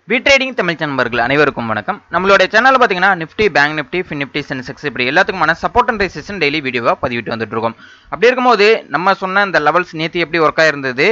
Trading Tamil நண்பர்கள் அனைவருக்கும் வணக்கம். நம்மளுடைய சேனல்ல பாத்தீங்கன்னா Nifty, bank Nifty, fin Nifty, Sensex இப்படி எல்லாத்துக்குமான சப்போர்ட் அண்ட் ரெசிஸ்டன்ஸ் டெய்லி வீடியோவா பதிவிட்டு வந்துட்டு இருக்கோம். அப்படி இருக்கும்போது நம்ம சொன்ன இந்த லெவல்ஸ் நேத்து எப்படி ஒர்க் ஆயிருந்தது,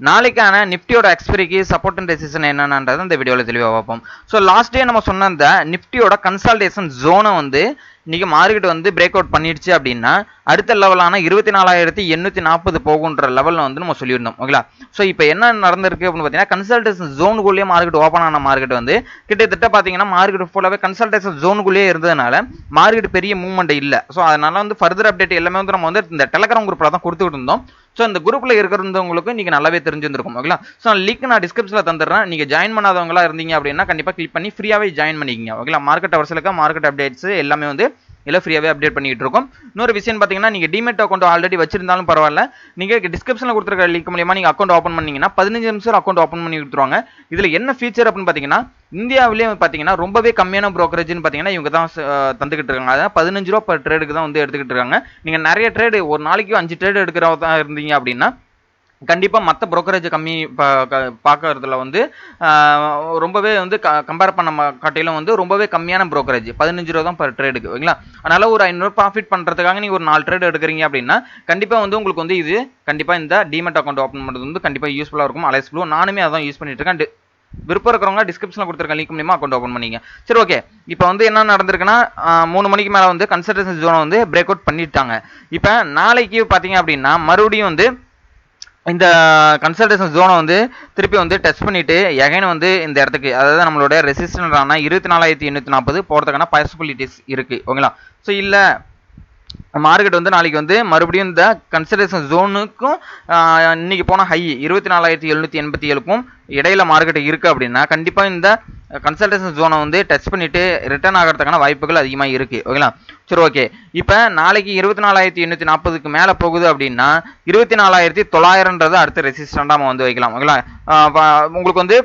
நாளைக்கான நிஃப்டியோட எக்ஸ்பைரிக்கு சப்போர்ட் அண்ட் ரெசிஸ்டன்ஸ் என்னன்றதை இந்த வீடியோவில் தெளிவாக பார்ப்போம். ஸோ லாஸ்ட் டே நம்ம சொன்ன அந்த நிஃப்டியோட கன்சால்டேஷன் ஜோனை வந்து இன்னைக்கு மார்க்கெட் வந்து பிரேக் அவுட் பண்ணிடுச்சு அப்படின்னா அடுத்த லெவலான 24,840 போகுன்ற லெவலில் வந்து நம்ம சொல்லியிருந்தோம். ஓகேங்களா? ஸோ இப்போ என்ன நடந்திருக்கு அப்படின்னு பார்த்தீங்கன்னா கன்சல்டேஷன் ஜோனுக்குள்ளேயே மார்க்கெட் ஓப்பன் ஆன மார்க்கெட் வந்து கிட்டத்தட்ட பார்த்தீங்கன்னா மார்க்கெட் ஃபுல்லாகவே கன்சல்டேஷன் ஜோனுக்குள்ளேயே இருந்ததுனால மார்க்கெட் பெரிய மூவ்மெண்ட் இல்லை. ஸோ அதனால வந்து ஃபர்தர் அப்டேட் எல்லாமே வந்து நம்ம வந்து இந்த டெலகிராம் குரூப்பில் தான் கொடுத்துக்கிட்டு இருந்தோம். ஸோ இந்த குரூப்பில் இருக்கிறவங்களுக்கு நீங்கள் நல்லாவே தெரிஞ்சிருந்திருக்கும். ஓகேங்களா? ஸோ லிங்க் நான் டிஸ்கிரிப்ஷனில் தந்துடுறேன். நீங்கள் ஜாயின் பண்ணாதவங்களா இருந்தீங்க அப்படின்னா கண்டிப்பாக கிளிக் பண்ணி ஃப்ரீயாகவே ஜாயின் பண்ணிக்கிங்க. ஓகேங்களா? மார்க்கெட் அவர்ஸுக்கு மார்க்கெட் அப்டேட்ஸ் எல்லாமே வந்து எல்லாம் ஃப்ரீயாகவே அப்டேட் பண்ணிட்டு இருக்கோம். இன்னொரு விஷயம் பார்த்தீங்கன்னா நீங்கள் டிமெட் அக்கௌண்ட் ஆல்ரெடி வச்சிருந்தாலும் பரவாயில்ல, நீங்கள் டிஸ்கிரிப்ஷனில் கொடுத்துருக்க லிங்க் மூலியமாக நீங்கள் அக்கௌண்ட் ஓப்பன் பண்ணீங்கன்னா 15 நிமிஷம் அக்கௌண்ட் ஓப்பன் பண்ணி கொடுத்துருவாங்க. இதில் என்ன ஃபீச்சர் அப்படின்னு பார்த்தீங்கன்னா இந்தியாவிலேயே பார்த்தீங்கன்னா ரொம்பவே கம்மியான ப்ரோக்கரேஜ்னு பார்த்தீங்கன்னா இவங்க தான் தந்துக்கிட்டு இருக்காங்க. அதாவது 15 ரூபா பர் ட்ரேடுக்கு தான் வந்து எடுத்துக்கிட்டு இருக்காங்க. நீங்கள் நிறைய ட்ரேடு ஒரு நாளைக்கு 5 ட்ரேடு எடுக்கிறதா இருந்தீங்க அப்படின்னா கண்டிப்பாக மற்ற ப்ரோக்கரேஜ் கம்மி பார்க்கறதுல வந்து ரொம்பவே வந்து கம்பேர் பண்ண காட்டிலும் வந்து ரொம்பவே கம்மியான ப்ரோக்கரேஜ் 15 ரூபா தான் பர் ட்ரேடுக்கு. ஓகேங்களா? அதனால ஒரு 500 ப்ராஃபிட் பண்ணுறதுக்காக நீங்கள் ஒரு 4 ட்ரேட் எடுக்கிறீங்க அப்படின்னா கண்டிப்பாக வந்து உங்களுக்கு வந்து இது கண்டிப்பாக இந்த டிமெட் அக்கௌண்ட் ஓப்பன் பண்ணுறது வந்து கண்டிப்பாக யூஸ்ஃபுல்லாக இருக்கும். அலைஸ் ப்ளூ நானுமே அதான் யூஸ் பண்ணிட்டு இருக்கேன். விருப்பம் இருக்கிறவங்க டிஸ்கிரிப்ஷனில் கொடுத்துருக்க லிங்க் மூலியமாக அக்கௌண்ட் ஓப்பன் பண்ணிங்க. சரி, ஓகே. இப்போ வந்து என்ன நடந்திருக்குன்னா 3 மணிக்கு மேலே வந்து கன்சல்டேஷன் ஜோனை வந்து பிரேக் அவுட் பண்ணிட்டாங்க. இப்போ நாளைக்கு பார்த்தீங்க அப்படின்னா மறுபடியும் வந்து இந்த கன்சல்டேஷன் ஜோனை வந்து திருப்பி வந்து டெஸ்ட் பண்ணிட்டு எகைன் வந்து இந்த இடத்துக்கு அதாவது நம்மளோட ரெசிஸ்டன்டான 24,840 போகிறதுக்கான பாசிபிலிட்டிஸ் இருக்கு. ஓகேங்களா? ஸோ இல்லை மார்க்கெட் வந்து நாளைக்கு வந்து மறுபடியும் இந்த கன்சல்டேஷன் ஜோனுக்கும் இன்னைக்கு போன ஹை 24,787க்கும் இடையில மார்க்கெட் இருக்கு அப்படின்னா கண்டிப்பா இந்த கன்சல்டேஷன் ஜோனை வந்து டச் பண்ணிட்டு ரிட்டர்ன் ஆகிறதுக்கான வாய்ப்புகள் அதிகமாக இருக்கு. ஓகேங்களா? சரி, ஓகே. இப்போ நாளைக்கு 24,840க்கு மேலே போகுது அப்படின்னா 24,900ன்றது அடுத்த ரெசிஸ்டண்டாக நம்ம வந்து வைக்கலாம். ஓகேங்களா? உங்களுக்கு வந்து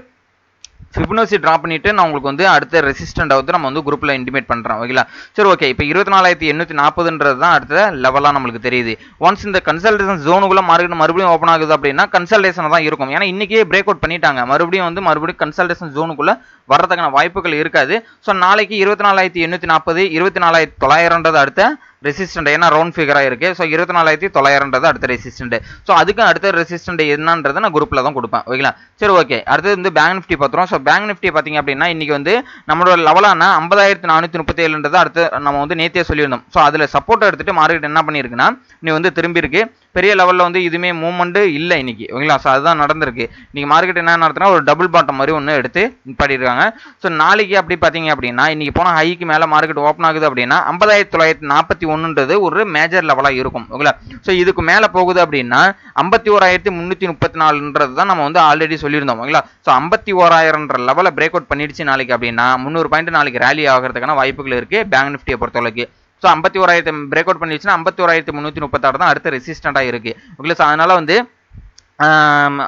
ஃபிபனோசி ட்ரா பண்ணிட்டு நான் உங்களுக்கு வந்து அடுத்த ரெசிஸ்டண்ட்டை வந்து நம்ம வந்து குரூப்பில் இன்டிமேட் பண்ணுறோம். ஓகேங்களா? சரி, ஓகே. இப்போ 24,840ன்றது தான் அடுத்த லெவலாக நம்மளுக்கு தெரியுது. ஒன்ஸ் இந்த கன்சல்டேஷன் ஜோனுக்குள்ள மார்க்கெட் மறுபடியும் ஓப்பன் ஆகுது அப்படின்னா கன்சல்டேஷன் தான் இருக்கும். ஏன்னா இன்னைக்கே பிரேக் அவுட் பண்ணிட்டாங்க. மறுபடியும் கன்சல்டேஷன் ஜோனுக்குள்ள வர்றதுக்கான வாய்ப்புகள் இருக்காது. ஸோ நாளைக்கு 24,840 24,900ன்றது அடுத்த ரெசிஸ்டன்ட். ஏன்னா ரவுண்ட் ஃபிகராக இருக்கு. ஸோ 24,900ன்றது அடுத்த ரெசிஸ்டன்ட். ஸோ அதுக்கு அடுத்த ரெசிஸ்டன்ட் என்னன்றதை நான் குரூப்பில் தான் கொடுப்பேன். ஓகேங்களா? சரி, ஓகே. அடுத்தது வந்து பேங்க் நிஃப்டி பார்த்துருவோம். ஸோ பேங்க் நிஃப்டி பார்த்தீங்க அப்படின்னா இன்னைக்கு வந்து நம்மளோட லெவலான 50,437ன்றது அடுத்து நம்ம வந்து நேற்றே சொல்லியிருந்தோம். ஸோ அதில் சப்போர்ட் எடுத்துட்டு மார்க்கெட் என்ன பண்ணியிருக்குன்னா நீ வந்து திரும்பி இருக்கு. பெரிய லெவலில் வந்து இதுவுமே மூவ்மெண்ட் இல்லை இன்னைக்கு. ஓகேங்களா? ஸோ அதுதான் நடந்திருக்கு. இன்னைக்கு மார்க்கெட் என்ன நடத்துனா ஒரு டபுள் பாட்டம் மாதிரி ஒன்று எடுத்து பண்ணியிருக்காங்க. ஸோ நாளைக்கு அப்படி பார்த்தீங்க அப்படின்னா இன்னைக்கு போன ஹைக்கு மேலே மார்க்கெட் ஓப்பன் ஆகுது அப்படின்னா 50,941ன்றது ஒரு மேஜர் லெவலாக இருக்கும். ஓகேங்களா? ஸோ இதுக்கு மேலே போகுது அப்படின்னா 51,334ன்றது தான் நம்ம வந்து ஆல்ரெடி சொல்லியிருந்தோம். ஓகேங்களா? ஸோ 51,000ன்ற லெவலை பிரேக் அவுட் பண்ணிடுச்சு நாளைக்கு அப்படின்னா 300 பாயிண்ட் நாளைக்கு ரேலி ஆகிறதுக்கான வாய்ப்புகள் இருக்கு பேங்க் நிஃப்டியை பொறுத்தவரைக்கு. ஸோ 51,000 பிரேக் அவுட் பண்ணிடுச்சுன்னா 51,336 தான் அடுத்த ரெசிஸ்டண்டாக இருக்கு. ஓகே. ஸோ அதனால வந்து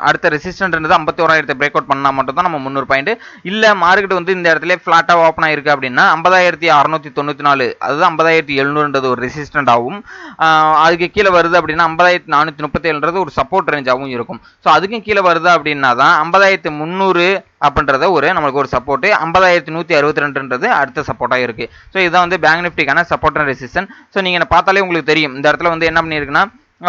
அடுத்த ரெசிஸ்டன்ட்ன்றது 51,000 பிரேக் அவுட் பண்ணால் மட்டும் தான் நம்ம 300 பாயிண்ட். இல்லை மார்க்கெட் வந்து இந்த இடத்துல ஃப்ளாட்டாக ஓப்பன் ஆயிருக்கு அப்படின்னா 50,694 அதுதான் 50,700ன்றது ஒரு ரெசிஸ்டன்ட் ஆகும். அதுக்கு கீழே வருது அப்படின்னா 50,437ன்றது ஒரு சப்போர்ட் ரேஞ்சாகவும் இருக்கும். ஸோ அதுக்கும் கீழே வருது அப்படின்னா தான் 50,300 அப்படின்றத ஒரு நம்மளுக்கு ஒரு சப்போர்ட், 50,162ன்றது அடுத்த சப்போர்ட்டாக இருக்கு. ஸோ இதுதான் வந்து பேங்க் நிஃப்டிக்கான சப்போர்ட் அண்ட் ரெசிஸ்டன்ஸ். ஸோ நீங்கள் பார்த்தாலே உங்களுக்கு தெரியும் இந்த இடத்துல வந்து என்ன பண்ணியிருக்குன்னா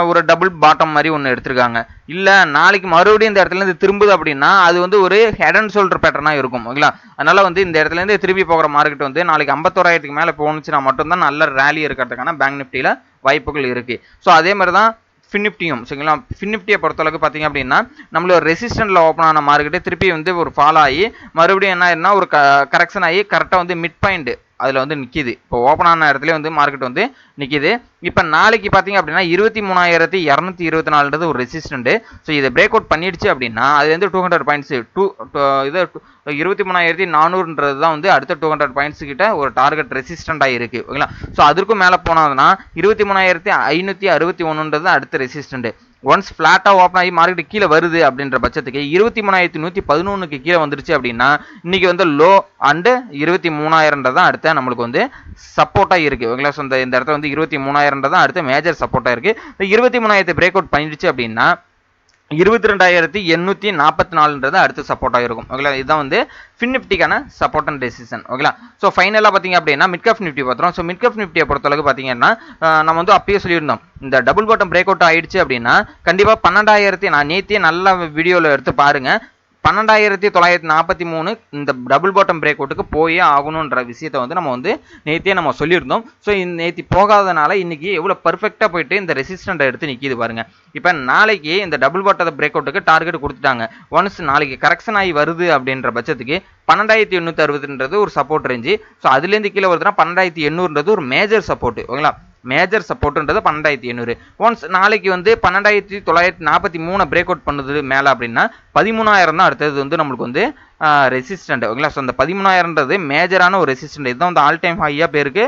ஒரு டபுள் பாட்டம் மாதிரி ஒன்று எடுத்திருக்காங்க. இல்லை நாளைக்கு மறுபடியும் இந்த இடத்துல இருந்து திரும்புது அப்படின்னா அது வந்து ஒரு ஹெட் அண்ட் ஷோல்டர் பேட்டர்னாக இருக்கும். ஓகேங்களா? அதனால வந்து இந்த இடத்துல இருந்து திரும்பி போகிற மார்க்கெட் வந்து நாளைக்கு 51,000க்கு மேலே போணுச்சுன்னா மட்டும்தான் நல்ல ரேலி இருக்கிறதுக்கான பேங்க் நிஃப்டியில் வாய்ப்புகள் இருக்கு. ஸோ அதே மாதிரி தான் ஃபின் நிஃப்டியும். சரிங்களா? ஃபின் நிஃப்டியை பொறுத்தளவுக்கு பார்த்தீங்க அப்படின்னா நம்மளோட ரெசிஸ்டன்ட்ல ஓப்பன் ஆன மார்க்கெட்டே திருப்பி வந்து ஒரு ஃபாலோ ஆகி மறுபடியும் என்ன ஆயிருன்னா ஒரு கரெக்ஷன் ஆகி கரெக்டாக வந்து மிட் பாயிண்ட் அதில் வந்து நிற்கிது. இப்போ ஓப்பன் ஆன இடத்துல வந்து மார்க்கெட் வந்து நிற்கிது. இப்போ நாளைக்கு பார்த்தீங்க அப்படின்னா 23,224ன்றது ஒரு ரெசிஸ்டன்ட். ஸோ இதை பிரேக் அவுட் பண்ணிடுச்சு அப்படின்னா அது வந்து 200 பாயிண்ட்ஸ் இது 23,400ன்றது தான் வந்து அடுத்த 200 பாயிண்ட்ஸ் கிட்ட ஒரு டார்கெட் ரெசிஸ்டண்டாக இருக்கு. ஓகேங்களா? ஸோ அதற்கும் மேலே போனதுன்னா 23,561ன்றது அடுத்த ரெசிஸ்டன்ட். ஒன்ஸ் ஃப்ளாட்டாக ஓப்பன் ஆகி மார்க்கெட் கீழே வருது அப்படின்ற பட்சத்துக்கு 23,111க்கு கீழே வந்துருச்சு அப்படின்னா இன்னைக்கு வந்து லோ அண்டு 23,000 தான் அடுத்த நம்மளுக்கு வந்து சப்போர்ட்டாக இருக்கு. ஓகேங்களா? ஸோ இந்த இடத்துல வந்து 23,000 தான் அடுத்த மேஜர் சப்போர்ட்டாக இருக்கு. 23,000 பிரேக் அவுட் பண்ணிடுச்சு அப்படின்னா 22,844ன்றது அடுத்து சப்போர்ட்டாக இருக்கும். ஓகேங்களா, இதுதான் வந்து ஃபின் நிஃப்டிக்கான சப்போர்ட் அண்ட் ரெசிஸ்டன்ஸ். ஓகேங்களா, ஸோ ஃபைனலாக பார்த்தீங்க அப்படின்னா மிட் கேப் நிஃப்டி பார்த்துறோம். ஸோ மிட் கேப் நிஃப்டியை பொறுத்தளவுக்கு பார்த்தீங்கன்னா நம்ம வந்து அப்பயே சொல்லியிருந்தோம், இந்த டபுள் பாட்டம் பிரேக் அவுட் ஆயிடுச்சு அப்படின்னா கண்டிப்பாக 12,000 நான் நேத்தியே நல்ல வீடியோவில் எடுத்து பாருங்க, 12,943 இந்த டபுள் பாட்டம் பிரேக் அவுட்டுக்கு போயே ஆகணுன்ற விஷயத்தை வந்து நம்ம வந்து நேத்தியே நம்ம சொல்லியிருந்தோம். ஸோ நேத்தி போகாதனால இன்னைக்கு எவ்வளோ பர்ஃபெக்டாக போயிட்டு இந்த ரெசிஸ்டண்ட்டை எடுத்து நிற்கிது பாருங்க. இப்போ நாளைக்கு இந்த டபுள் பாட்டத்தை பிரேக் அவுட்டுக்கு டார்கெட் கொடுத்துட்டாங்க. ஒன்ஸ் நாளைக்கு கரெக்ஷன் ஆகி வருது அப்படின்ற பட்சத்துக்கு 12,860ன்றது ஒரு சப்போர்ட் ரேஞ்சு. ஸோ அதுலேருந்து கீழே வருதுன்னா 12,800ன்றது ஒரு மேஜர் சப்போர்ட். ஓகேங்களா, மேஜர் சப்போர்ட்ன்றது 12,800. ஒன்ஸ் நாளைக்கு வந்து 12,943 பிரேக் அவுட் பண்ணுது மேலே அப்படின்னா 13,000 தான் அடுத்தது வந்து நம்மளுக்கு வந்து ரெசிஸ்டன்ட். ஓகேங்களா, ஸோ அந்த 13,000ன்றது மேஜரான ஒரு ரெசிஸ்டன்ட். இதுதான் வந்து ஆல் டைம் ஹையாக பேருக்கு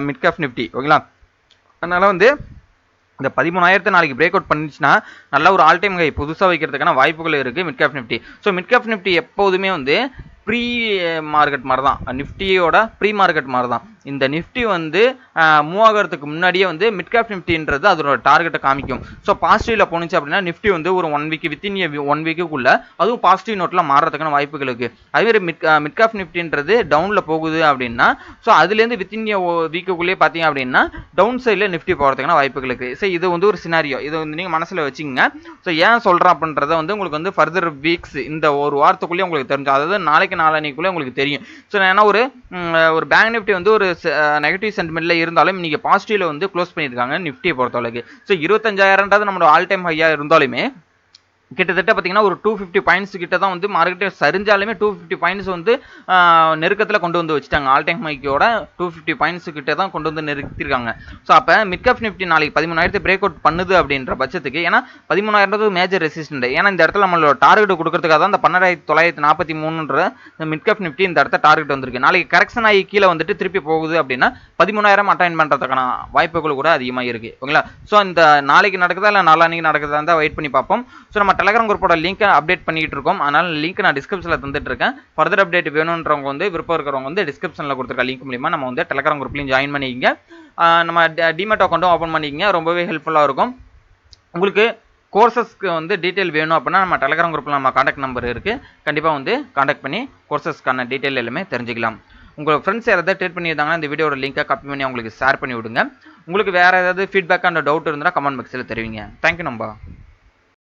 மிட் கேப் நிஃப்டி. ஓகேங்களா, அதனால வந்து இந்த 13,000 நாளைக்கு பிரேக் அவுட் பண்ணிச்சுன்னா நல்ல ஒரு ஆல் டைம் ஹை புதுசாக வைக்கிறதுக்கான வாய்ப்புகள் இருக்குது mid cap Nifty. So mid cap Nifty எப்போதுமே வந்து ப்ரீ மார்க்கெட் மாதிரி தான், நிஃப்டியோட ப்ரீ மார்க்கெட் மாதிரி தான். இந்த நிஃப்டி வந்து மூவ் ஆகிறதுக்கு முன்னாடியே வந்து மிட் கேப் நிஃப்டின்றது அதோட டார்கெட்டை காமிக்கும். ஸோ பாசிட்டிவ்ல போணுச்சு அப்படின்னா நிஃப்டி வந்து ஒரு 1 வீக் வித்தின் 1 வீக்குக்குள்ள அதுவும் பாசிட்டிவ் நோட்டில் மாறுறதுக்கான வாய்ப்புகள் இருக்குது. அதேமாதிரி மிட் கேப் நிஃப்டின்றது டவுனில் போகுது அப்படின்னா ஸோ அதுலேருந்து வித்தின் வீக்குக்குள்ளேயே பார்த்தீங்க அப்படின்னா டவுன் சைடில் நிஃப்டி போகிறதுக்கான வாய்ப்புகள் இருக்குது. ஸோ இது வந்து ஒரு சினாரியோ, இதை வந்து நீங்கள் மனசில் வச்சுங்க. ஸோ ஏன் சொல்கிறேன் அப்படின்றத வந்து உங்களுக்கு வந்து ஃபர்தர் வீக்ஸ் இந்த ஒரு வாரத்துக்குள்ளேயே உங்களுக்கு தெரிஞ்சு, அதாவது நாளைக்கு நாளன்னைக்குள்ளே உங்களுக்கு தெரியும். ஸோ ஏன்னா ஒரு பேங்க் நிஃப்டி வந்து ஒரு நெகட்டிவ் சென்டிமெண்ட்ல இருந்தாலும் இன்னைக்கு பாசிட்டிவ்ல வந்து க்ளோஸ் பண்ணியிருக்காங்க நிஃப்டியை பொறுத்தளவுக்கு. ஸோ 25,000ன்றது நம்மளோட ஆல் டைம் ஹையா இருந்தாலுமே கிட்டத்தட்ட பார்த்தீங்கன்னா ஒரு 250 பாயிண்ட்ஸ் கிட்ட தான் வந்து மார்க்கெட்டே சரிஞ்சாலுமே 250 பாயிண்ட்ஸ் வந்து நெருக்கத்தில் கொண்டு வந்து வச்சுட்டாங்க. ஆல் டைம் ஹைக்கோட 250 பாயிண்ட்ஸ் கிட்ட தான் கொண்டு வந்து நிறுத்திருக்காங்க. ஸோ அப்போ மிட் கேப் நிஃப்டி நாளைக்கு 13,000 பிரேக் அவுட் பண்ணுது அப்படின்ற பட்சத்துக்கு, ஏன்னா 13,000 மேஜர் ரெசிஸ்டன்ட், ஏன்னா இந்த இடத்துல நம்மளோட டார்கெட் கொடுக்கறதுக்காக தான் இந்த 12,943ன்ற மிட் கேப் நிஃப்டி இந்த இடத்த டார்கெட் வந்திருக்கு. நாளைக்கு கரெக்ஷன் ஆகி கீழே வந்துட்டு திருப்பி போகுது அப்படின்னா 13,000 அட்டைன் பண்ணுறதுக்கான வாய்ப்புகள் கூட அதிகமாக இருக்கு. ஓகேங்களா, ஸோ இந்த நாளைக்கு நடக்குதா இல்லை நாளான்னைக்கு நடக்குதா இருந்தால் வெயிட் பண்ணி பார்ப்போம். ஸோ நம்ம டெலகிராம் குரூப்போட லிங்க்கை அப்டேட் பண்ணிட்டு இருக்கோம். அதனால லிங்க் நான் டிஸ்கிரிப்ஷனில் தந்துட்டு இருக்கேன். ஃபர்தர் அப்டேட் வேணுன்றவங்க வந்து விருப்பம் இருக்கிறவங்க வந்து டிஸ்கிரிப்ஷனில் கொடுத்துருக்க லிங்க் மூலியமா நம்ம வந்து டெலகிராம் குரூப்லையும் ஜாயின் பண்ணிக்கிங்க. நம்ம டிமெட் அக்கௌண்ட்டும் ஓப்பன் பண்ணிக்கிங்க, ரொம்பவே ஹெல்ப்ஃபுல்லாக இருக்கும். உங்களுக்கு கோர்சஸ்க்கு வந்து டீட்டெயில் வேணும் அப்படின்னா நம்ம டெலகிராம் குரூப்பில் நம்ம காண்டாக்ட் நம்பர் இருக்குது, கண்டிப்பாக வந்து காண்டாக்ட் பண்ணி கோர்சஸ்க்கான டீட்டெயில் எல்லாமே தெரிஞ்சுக்கலாம். உங்கள் ஃப்ரெண்ட்ஸ் யாராவது ட்ரேட் பண்ணியிருந்தாங்கன்னா இந்த வீடியோட லிங்கை காப்பி பண்ணி அவங்களுக்கு ஷேர் பண்ணி விடுங்க. உங்களுக்கு வேறு ஏதாவது ஃபீட்பேக் அண்ட் டவுட் இருந்தால் கமெண்ட் பாக்ஸில் தெரிவிங்க. தேங்க்யூ நம்பா.